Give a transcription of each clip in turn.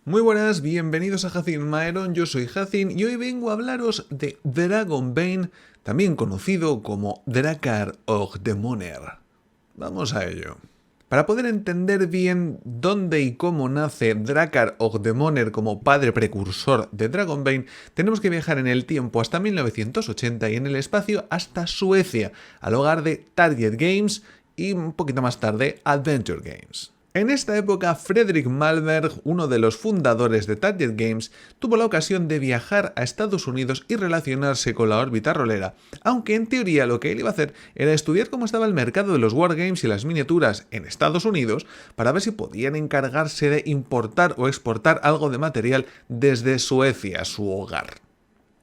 Muy buenas, bienvenidos a Hazin Maeron, yo soy Hazin y hoy vengo a hablaros de Dragonbane, también conocido como Drakar og Demoner. Vamos a ello. Para poder entender bien dónde y cómo nace Drakar og Demoner como padre precursor de Dragonbane, tenemos que viajar en el tiempo hasta 1980 y en el espacio hasta Suecia, al hogar de Target Games y un poquito más tarde Adventure Games. En esta época, Fredrik Malmberg, uno de los fundadores de Target Games, tuvo la ocasión de viajar a Estados Unidos y relacionarse con la órbita rolera, aunque en teoría lo que él iba a hacer era estudiar cómo estaba el mercado de los wargames y las miniaturas en Estados Unidos para ver si podían encargarse de importar o exportar algo de material desde Suecia, su hogar.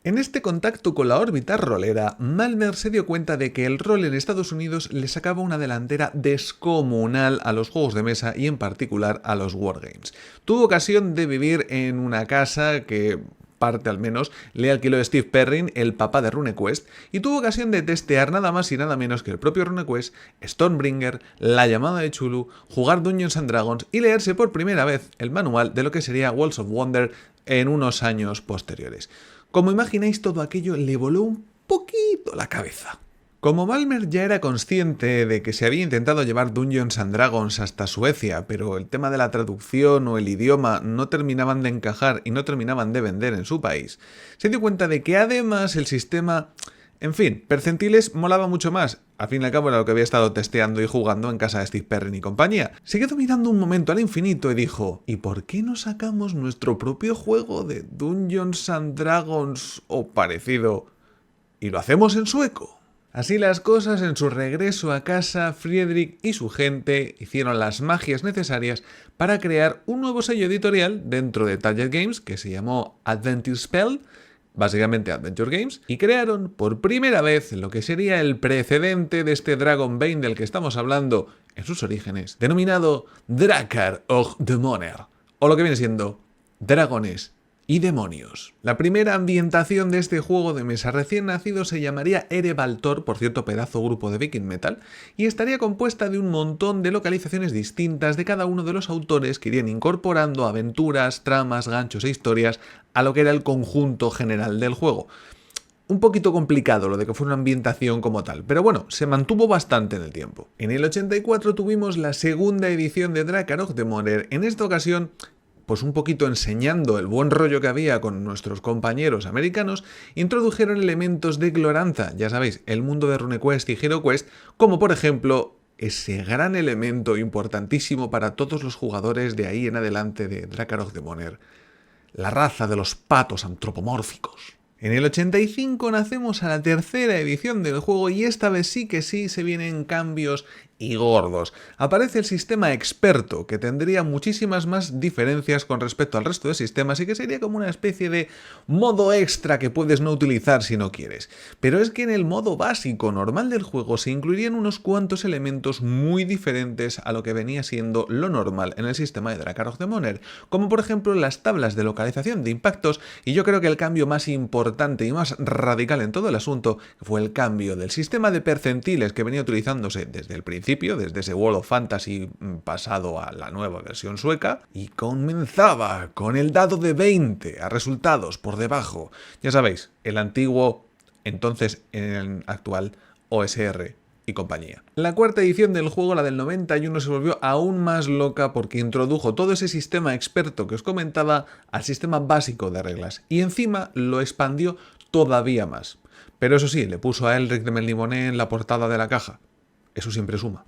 En este contacto con la órbita rolera, Malmberg se dio cuenta de que el rol en Estados Unidos le sacaba una delantera descomunal a los juegos de mesa y en particular a los wargames. Tuvo ocasión de vivir en una casa que parte al menos le alquiló Steve Perrin, el papá de RuneQuest, y tuvo ocasión de testear nada más y nada menos que el propio RuneQuest, Stormbringer, La llamada de Chulu, jugar Dungeons and Dragons y leerse por primera vez el manual de lo que sería Worlds of Wonder en unos años posteriores. Como imagináis, todo aquello le voló un poquito la cabeza. Como Malmberg ya era consciente de que se había intentado llevar Dungeons and Dragons hasta Suecia, pero el tema de la traducción o el idioma no terminaban de encajar y no terminaban de vender en su país, se dio cuenta de que además el sistema, en fin, percentiles molaba mucho más. Al fin y al cabo era lo que había estado testeando y jugando en casa de Steve Perrin y compañía. Se quedó mirando un momento al infinito y dijo, ¿y por qué no sacamos nuestro propio juego de Dungeons and Dragons o parecido y lo hacemos en sueco? Así las cosas, en su regreso a casa, Fredrik y su gente hicieron las magias necesarias para crear un nuevo sello editorial dentro de Target Games que se llamó Adventure Spell, básicamente Adventure Games, y crearon por primera vez lo que sería el precedente de este Dragonbane del que estamos hablando en sus orígenes, denominado Drakar og Demoner, o lo que viene siendo dragones y demonios. La primera ambientación de este juego de mesa recién nacido se llamaría Erebaltor, por cierto pedazo grupo de Viking Metal, y estaría compuesta de un montón de localizaciones distintas de cada uno de los autores que irían incorporando aventuras, tramas, ganchos e historias a lo que era el conjunto general del juego. Un poquito complicado lo de que fuera una ambientación como tal, pero bueno, se mantuvo bastante en el tiempo. En el 84 tuvimos la segunda edición de Drakar og Demoner, en esta ocasión pues un poquito enseñando el buen rollo que había con nuestros compañeros americanos, introdujeron elementos de Glorantha, ya sabéis, el mundo de RuneQuest y HeroQuest, como por ejemplo ese gran elemento importantísimo para todos los jugadores de ahí en adelante de Drakar og Demoner, la raza de los patos antropomórficos. En el 85 nacemos a la tercera edición del juego y esta vez sí que sí se vienen cambios y gordos. Aparece el sistema experto, que tendría muchísimas más diferencias con respecto al resto de sistemas y que sería como una especie de modo extra que puedes no utilizar si no quieres. Pero es que en el modo básico normal del juego se incluirían unos cuantos elementos muy diferentes a lo que venía siendo lo normal en el sistema de Drakar og Demoner, como por ejemplo las tablas de localización de impactos, y yo creo que el cambio más importante y más radical en todo el asunto fue el cambio del sistema de percentiles que venía utilizándose desde el principio, desde ese World of Fantasy pasado a la nueva versión sueca, y comenzaba con el dado de 20 a resultados por debajo. Ya sabéis, el antiguo, entonces en el actual OSR y compañía. La cuarta edición del juego, la del 91, se volvió aún más loca porque introdujo todo ese sistema experto que os comentaba al sistema básico de reglas y encima lo expandió todavía más. Pero eso sí, le puso a Elric de Melniboné en la portada de la caja. Eso siempre suma.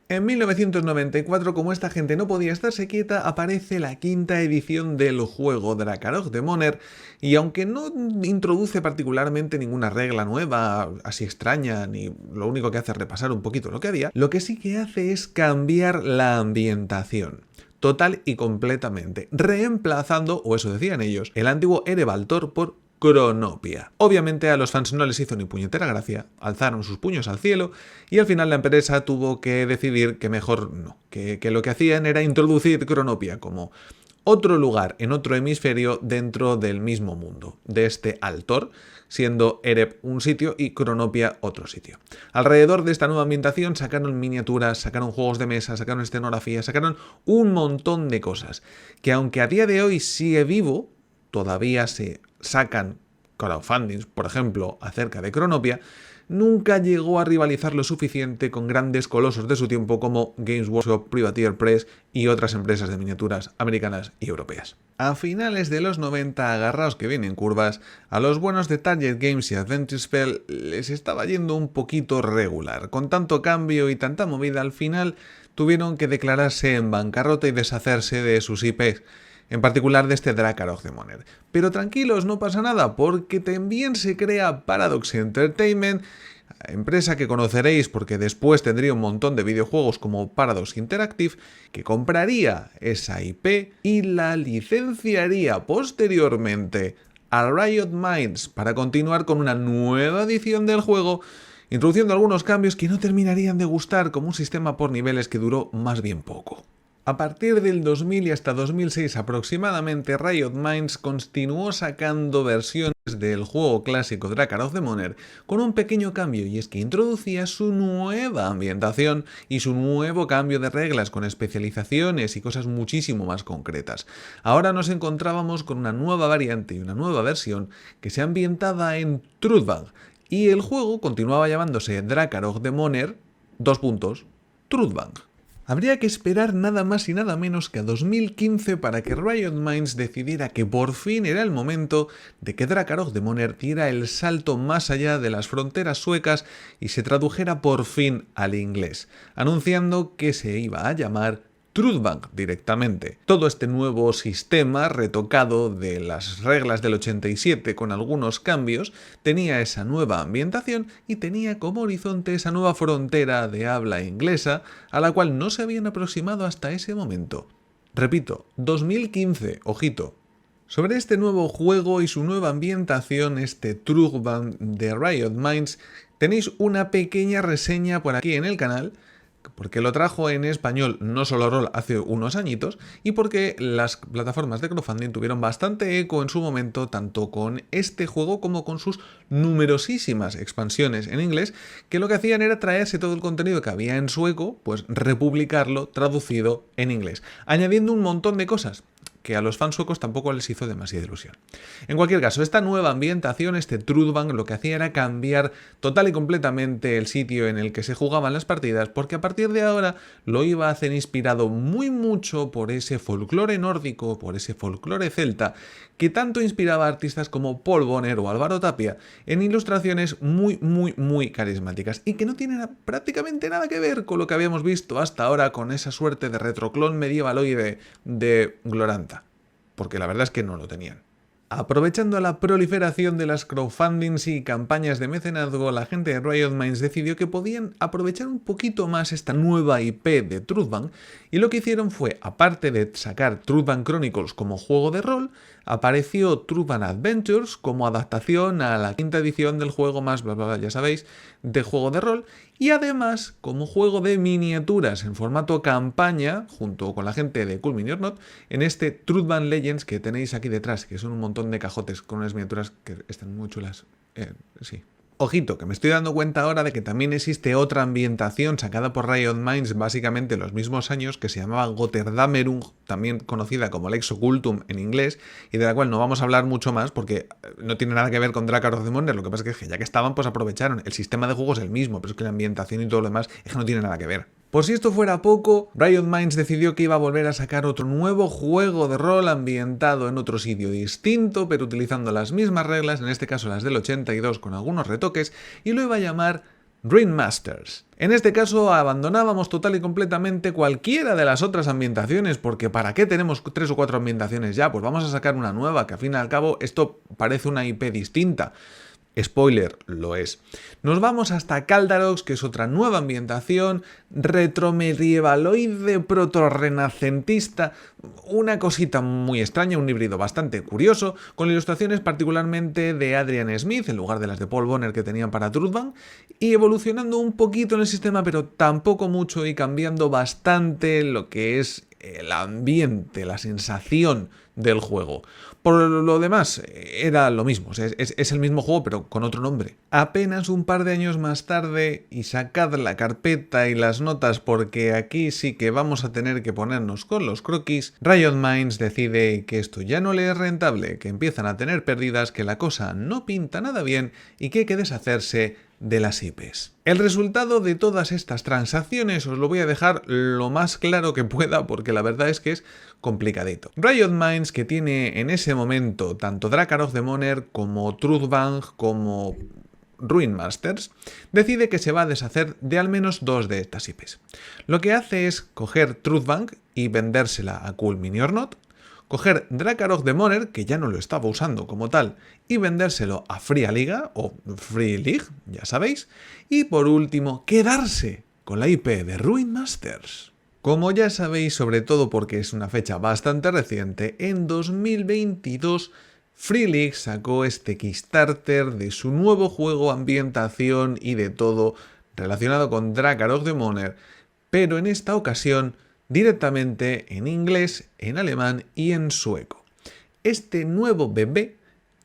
En 1994, como esta gente no podía estarse quieta, aparece la quinta edición del juego Drakar og Demoner, y aunque no introduce particularmente ninguna regla nueva, así extraña, ni lo único que hace es repasar un poquito lo que había, lo que sí que hace es cambiar la ambientación. Total y completamente, reemplazando, o eso decían ellos, el antiguo Erebaltor por Cronopia. Obviamente a los fans no les hizo ni puñetera gracia, alzaron sus puños al cielo y al final la empresa tuvo que decidir que mejor no, que lo que hacían era introducir Cronopia como otro lugar en otro hemisferio dentro del mismo mundo, de este Altor, siendo Ereb un sitio y Cronopia otro sitio. Alrededor de esta nueva ambientación sacaron miniaturas, sacaron juegos de mesa, sacaron escenografía, sacaron un montón de cosas, que aunque a día de hoy sigue vivo, todavía se sacan crowdfundings, por ejemplo, acerca de Cronopia, nunca llegó a rivalizar lo suficiente con grandes colosos de su tiempo como Games Workshop, Privateer Press y otras empresas de miniaturas americanas y europeas. A finales de los 90, agarraos que vienen curvas, a los buenos de Target Games y Adventure Spell les estaba yendo un poquito regular. Con tanto cambio y tanta movida, al final tuvieron que declararse en bancarrota y deshacerse de sus IPs, en particular de este Drakkar Demoner. Pero tranquilos, no pasa nada, porque también se crea Paradox Entertainment, empresa que conoceréis porque después tendría un montón de videojuegos como Paradox Interactive, que compraría esa IP y la licenciaría posteriormente a Riot Minds para continuar con una nueva edición del juego, introduciendo algunos cambios que no terminarían de gustar, como un sistema por niveles que duró más bien poco. A partir del 2000 y hasta 2006 aproximadamente, Riot Minds continuó sacando versiones del juego clásico Drakkar Demoner con un pequeño cambio, y es que introducía su nueva ambientación y su nuevo cambio de reglas con especializaciones y cosas muchísimo más concretas. Ahora nos encontrábamos con una nueva variante y una nueva versión que se ambientaba en Truthbank, y el juego continuaba llamándose Drakkar Demoner, Truthbank. Habría que esperar nada más y nada menos que a 2015 para que Riot Minds decidiera que por fin era el momento de que Drakkar Demoner diera el salto más allá de las fronteras suecas y se tradujera por fin al inglés, anunciando que se iba a llamar Truthbank directamente. Todo este nuevo sistema retocado de las reglas del 87 con algunos cambios tenía esa nueva ambientación y tenía como horizonte esa nueva frontera de habla inglesa a la cual no se habían aproximado hasta ese momento. Repito, 2015, ojito. Sobre este nuevo juego y su nueva ambientación, este Truthbank de Riot Minds, tenéis una pequeña reseña por aquí en el canal, porque lo trajo en español No Solo Roll hace unos añitos y porque las plataformas de crowdfunding tuvieron bastante eco en su momento, tanto con este juego como con sus numerosísimas expansiones en inglés, que lo que hacían era traerse todo el contenido que había en sueco, pues republicarlo traducido en inglés, añadiendo un montón de cosas que a los fans suecos tampoco les hizo demasiada ilusión. En cualquier caso, esta nueva ambientación, este Truthbank, lo que hacía era cambiar total y completamente el sitio en el que se jugaban las partidas, porque a partir de ahora lo iba a hacer inspirado muy mucho por ese folclore nórdico, por ese folclore celta, que tanto inspiraba a artistas como Paul Bonner o Álvaro Tapia en ilustraciones muy carismáticas y que no tienen prácticamente nada que ver con lo que habíamos visto hasta ahora con esa suerte de retroclon medievaloide de Glorantha, porque la verdad es que no lo tenían. Aprovechando la proliferación de las crowdfundings y campañas de mecenazgo, la gente de Riot Minds decidió que podían aprovechar un poquito más esta nueva IP de Truthbank, y lo que hicieron fue, aparte de sacar Truthbank Chronicles como juego de rol, apareció Truthbank Adventures como adaptación a la quinta edición del juego más ya sabéis, de juego de rol, y además como juego de miniaturas en formato campaña, junto con la gente de Cool Mini or Not, en este Truthbank Legends que tenéis aquí detrás, que son un montón de cajotes con unas miniaturas que están muy chulas. Sí. Ojito, que me estoy dando cuenta ahora de que también existe otra ambientación sacada por Riot Minds básicamente en los mismos años, que se llamaba Götterdämmerung, también conocida como Lex Occultum en inglés, y de la cual no vamos a hablar mucho más porque no tiene nada que ver con Drakkar Demoner. Lo que pasa es que ya que estaban, pues aprovecharon. El sistema de juego es el mismo, pero es que la ambientación y todo lo demás es que no tiene nada que ver. Por si esto fuera poco, Riot Minds decidió que iba a volver a sacar otro nuevo juego de rol ambientado en otro sitio distinto, pero utilizando las mismas reglas, en este caso las del 82 con algunos retoques, y lo iba a llamar Dream Masters. En este caso abandonábamos total y completamente cualquiera de las otras ambientaciones, porque ¿para qué tenemos 3 o 4 ambientaciones ya? Pues vamos a sacar una nueva, que al fin y al cabo esto parece una IP distinta. Spoiler, lo es. Nos vamos hasta Caldarox, que es otra nueva ambientación, retromedievaloide proto-renacentista, una cosita muy extraña, un híbrido bastante curioso, con ilustraciones particularmente de Adrian Smith, en lugar de las de Paul Bonner que tenían para Truthbank, y evolucionando un poquito en el sistema, pero tampoco mucho, y cambiando bastante lo que es el ambiente, la sensación del juego. Por lo demás, era lo mismo, es el mismo juego pero con otro nombre. Apenas un par de años más tarde, y sacad la carpeta y las notas porque aquí sí que vamos a tener que ponernos con los croquis, Riot Minds decide que esto ya no le es rentable, que empiezan a tener pérdidas, que la cosa no pinta nada bien y que hay que deshacerse de las IPs. El resultado de todas estas transacciones os lo voy a dejar lo más claro que pueda porque la verdad es que es complicadito. Riot Minds, que tiene en ese momento tanto Drakkar of the Moner como Truthbang como Ruin Masters, decide que se va a deshacer de al menos dos de estas IPs. Lo que hace es coger Truthbang y vendérsela a Cool Mini or Not, coger Drakkar of the Moner, que ya no lo estaba usando como tal, y vendérselo a Fria Liga, o Free League, ya sabéis, y por último, quedarse con la IP de Ruin Masters. Como ya sabéis, sobre todo porque es una fecha bastante reciente, en 2022 Free League sacó este Kickstarter de su nuevo juego, ambientación y de todo relacionado con Drakkar of the Moner, pero en esta ocasión directamente en inglés, en alemán y en sueco. Este nuevo bebé,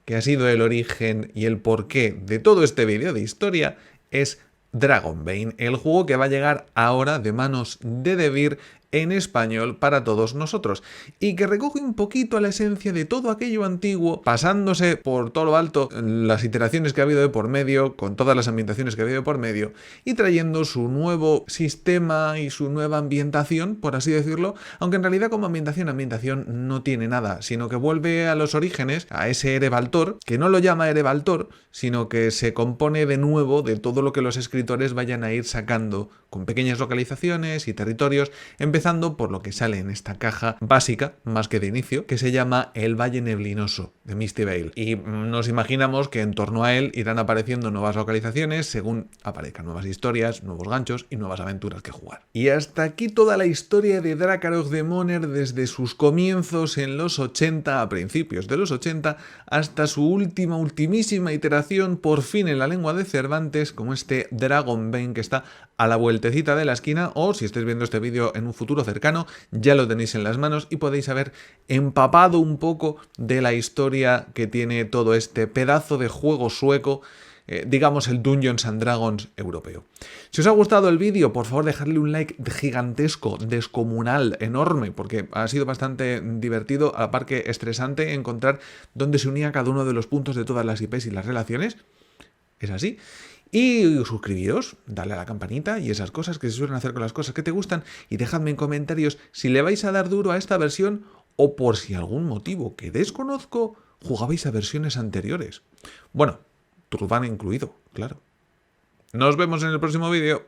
que ha sido el origen y el porqué de todo este vídeo de historia, es Dragonbane, el juego que va a llegar ahora de manos de Devir en español para todos nosotros, y que recoge un poquito a la esencia de todo aquello antiguo, pasándose por todo lo alto las iteraciones que ha habido de por medio, con todas las ambientaciones que ha habido de por medio, y trayendo su nuevo sistema y su nueva ambientación, por así decirlo, aunque en realidad como ambientación no tiene nada, sino que vuelve a los orígenes, a ese Erebaltor, que no lo llama Erebaltor, sino que se compone de nuevo de todo lo que los escritores vayan a ir sacando, con pequeñas localizaciones y territorios, empezando por lo que sale en esta caja básica, más que de inicio, que se llama el Valle Neblinoso de Misty Vale. Y nos imaginamos que en torno a él irán apareciendo nuevas localizaciones según aparezcan nuevas historias, nuevos ganchos y nuevas aventuras que jugar. Y hasta aquí toda la historia de Drakkar of the Moner desde sus comienzos en los 80, a principios de los 80, hasta su ultimísima iteración por fin en la lengua de Cervantes, como este Dragonbane que está a la vueltecita de la esquina, o si estáis viendo este vídeo en un futuro cercano, ya lo tenéis en las manos y podéis haber empapado un poco de la historia que tiene todo este pedazo de juego sueco, digamos el Dungeons and Dragons europeo. Si os ha gustado el vídeo, por favor dejadle un like gigantesco, descomunal, enorme, porque ha sido bastante divertido, a la par que estresante, encontrar dónde se unía cada uno de los puntos de todas las IPs y las relaciones. Es así. Y suscribiros, darle a la campanita y esas cosas que se suelen hacer con las cosas que te gustan, y dejadme en comentarios si le vais a dar duro a esta versión o por si algún motivo que desconozco jugabais a versiones anteriores. Bueno, Truthbang incluido, claro. Nos vemos en el próximo vídeo.